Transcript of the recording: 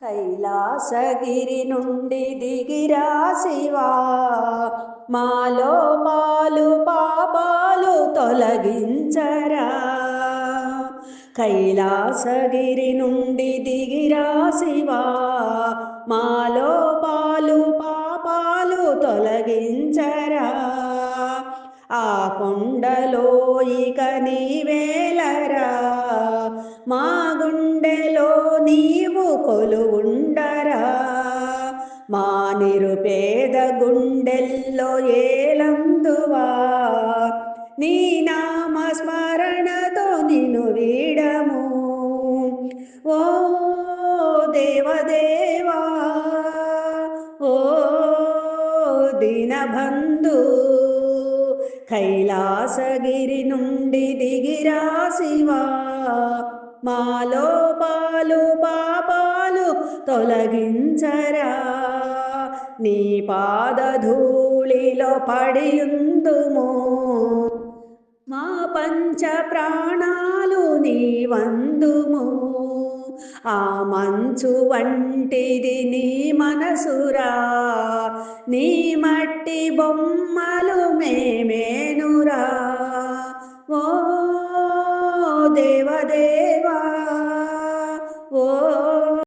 కైలాసగిరి నుండి దిగిరా శివా, మాలో పాలు పాపాలు తొలగించరా. కైలాసగిరి నుండి దిగిరా శివా, మాలో పాలు పాపాలు తొలగించరా. ఆ కొండలో ఇక నీవేలరా, మా గుండెలో నీవు కొలువుండరా. మా నిరుపేద గుండెల్లో ఏలందువా, నీ నామ స్మరణతో నిన్ను వీడము. ఓ దేవదేవా, ఓ దీనబంధు, కైలాసగిరి నుండి దిగిరా శివా, మాలో పాలు పాపాలు తొలగించరా. నీ పాదధూళిలో పడియుందుము, మా పంచ ప్రాణాలు నీవందుము. ఆ మంచు వంటిది నీ మనసురా, నీ మట్టి బొమ్మలు మేమే